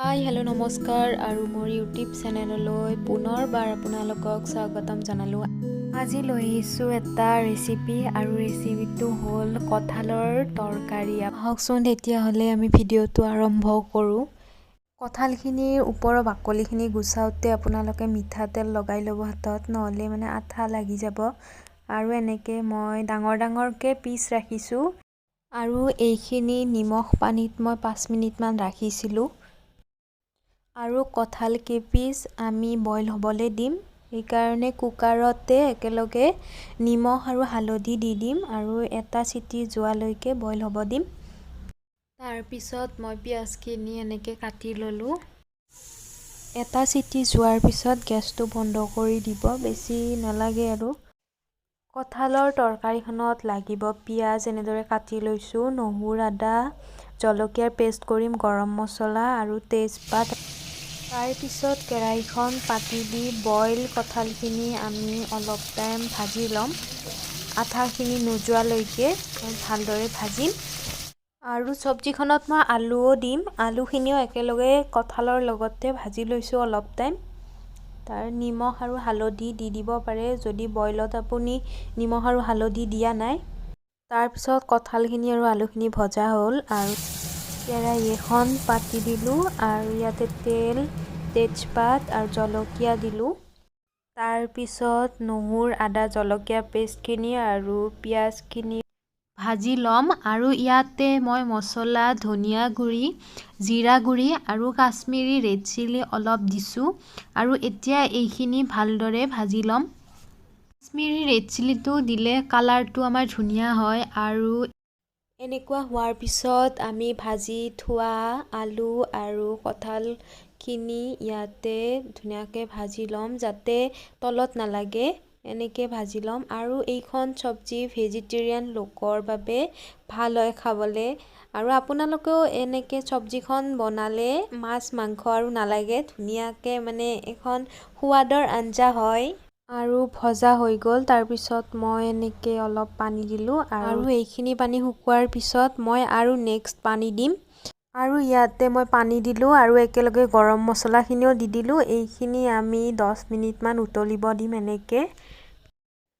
Hi hello' নমস্কাৰ আৰু মোৰ ইউটিউব চেনেললৈ পুনৰবাৰ আপোনালোকক স্বাগতম জনালোঁ। আজি লৈ আহিছোঁ এটা ৰেচিপি আৰু ৰেচিপিটো হ'ল কঁঠালৰ তৰকাৰী। আহকচোন তেতিয়াহ'লে আমি ভিডিঅ'টো আৰম্ভ কৰোঁ। কঁঠালখিনিৰ ওপৰৰ বাকলিখিনি গুচাওঁতে আপোনালোকে মিঠাতেল লগাই ল'ব হাতত, নহ'লে মানে আঠা লাগি যাব। আৰু এনেকৈ মই ডাঙৰকৈ পিচ ৰাখিছোঁ আৰু এইখিনি নিমখ পানীত মই 5 মিনিটমান ৰাখিছিলোঁ। আৰু কঁঠাল কেইপিচ আমি বইল হ'বলৈ দিম, সেইকাৰণে কুকাৰতে একেলগে নিমখ আৰু হালধি দি দিম আৰু এটা চিটি যোৱালৈকে বইল হ'ব দিম। তাৰপিছত মই পিঁয়াজখিনি এনেকৈ কাটি ল'লোঁ। এটা চিটি যোৱাৰ পিছত গেছটো বন্ধ কৰি দিব, বেছি নালাগে আৰু। কঁঠালৰ তৰকাৰীখনত লাগিব পিঁয়াজ এনেদৰে কাটি লৈছোঁ, নহৰু আদা জলকীয়াৰ পেষ্ট কৰিম, গৰম মছলা আৰু তেজপাত। তাৰপিছত কেৰাহীখন পাতি দি বইল কঁঠালখিনি আমি অলপ টাইম ভাজি ল'ম। আঠাখিনি নোযোৱালৈকে ভালদৰে ভাজিম। আৰু চব্জিখনত মই আলুও দিম, আলুখিনিও একেলগে কঁঠালৰ লগতে ভাজি লৈছোঁ অলপ টাইম। তাৰ নিমখ আৰু হালধি দি দিব পাৰে যদি বইলত আপুনি নিমখ আৰু হালধি দিয়া নাই। তাৰপিছত কঁঠালখিনি আৰু আলুখিনি ভজা হ'ল আৰু কেৰাহী এখন পাতি দিলোঁ আৰু ইয়াতে তেল, তেজপাত আৰু জলকীয়া দিলোঁ। তাৰপিছত নহৰু আদা জলকীয়া পেষ্টখিনি আৰু পিঁয়াজখিনি ভাজি ল'ম। আৰু ইয়াতে মই মছলা ধনিয়া গুড়ি, জিৰা গুড়ি আৰু কাশ্মীৰী ৰেড চিলি অলপ দিছোঁ। আৰু এতিয়া এইখিনি ভালদৰে ভাজি ল'ম। কাশ্মীৰী ৰেড চিলিটো দিলে কালাৰটো আমাৰ ধুনীয়া হয়। আৰু এনেকুৱা হোৱাৰ পিছত আমি ভাজি থোৱা আলু আৰু কঁঠালখিনি ইয়াতে ধুনীয়াকৈ ভাজি ল'ম যাতে তলত নালাগে, এনেকৈ ভাজি ল'ম। আৰু এইখন চব্জি ভেজিটেৰিয়ান লোকৰ বাবে ভাল হয় খাবলৈ। আৰু আপোনালোকেও এনেকৈ চব্জিখন বনালে মাছ মাংস আৰু নালাগে, ধুনীয়াকৈ মানে এখন সোৱাদৰ আঞ্জা হয়। আৰু ভজা হৈ গ'ল। তাৰপিছত মই এনেকৈ অলপ পানী দিলোঁ আৰু এইখিনি পানী শুকোৱাৰ পিছত মই আৰু নেক্সট পানী দিম। আৰু ইয়াতে মই পানী দিলোঁ আৰু একেলগে গৰম মছলাখিনিও দি দিলোঁ। এইখিনি আমি 10 মিনিটমান উতলিব দিম এনেকৈ।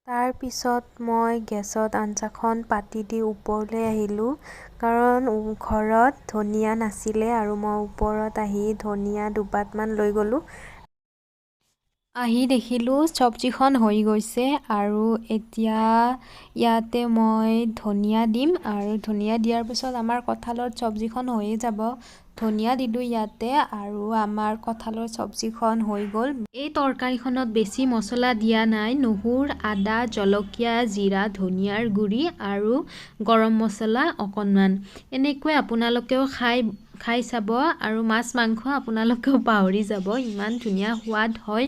তাৰপিছত মই গেছত আঞ্জাখন পাতি দি ওপৰলৈ আহিলোঁ, কাৰণ ঘৰত ধনিয়া নাছিলে আৰু মই ওপৰত আহি ধনিয়া দুপাতমান লৈ গ'লোঁ। আহি দেখিলোঁ চব্জিখন হৈ গৈছে আৰু এতিয়া ইয়াতে মই ধনিয়া দিম আৰু ধনিয়া দিয়াৰ পিছত আমাৰ কঁঠালৰ চব্জিখন হৈয়ে যাব। ধনিয়া দিলোঁ ইয়াতে আৰু আমাৰ কঁঠালৰ চব্জিখন হৈ গ'ল। এই তৰকাৰীখনত বেছি মছলা দিয়া নাই, নহৰু আদা জলকীয়া জিৰা ধনিয়াৰ গুড়ি আৰু গৰম মছলা অকণমান। এনেকৈ আপোনালোকেও খাই চাব আৰু মাছ মাংস আপোনালোকেও পাহৰি যাব, ইমান ধুনীয়া সোৱাদ হয়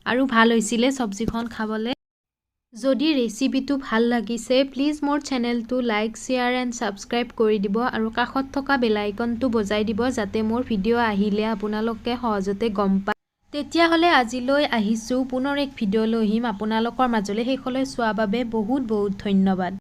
আৰু ভাল হৈছিলে চব্জিখন খাবলৈ। যদি ৰেচিপিটো ভাল লাগিছে প্লিজ মোৰ চেনেলটো লাইক শ্বেয়াৰ এণ্ড ছাবস্ক্ৰাইব কৰি দিব আৰু কাষত থকা বেল আইকনটো বজাই দিব যাতে মোৰ ভিডিঅ' আহিলে আপোনালোকে সহজতে গম পায়। তেতিয়াহ'লে আজিলৈ আহিছোঁ, পুনৰ এক ভিডিঅ' লৈ আহিম আপোনালোকৰ মাজলৈ। শেষলৈ চোৱাৰ বাবে বহুত ধন্যবাদ।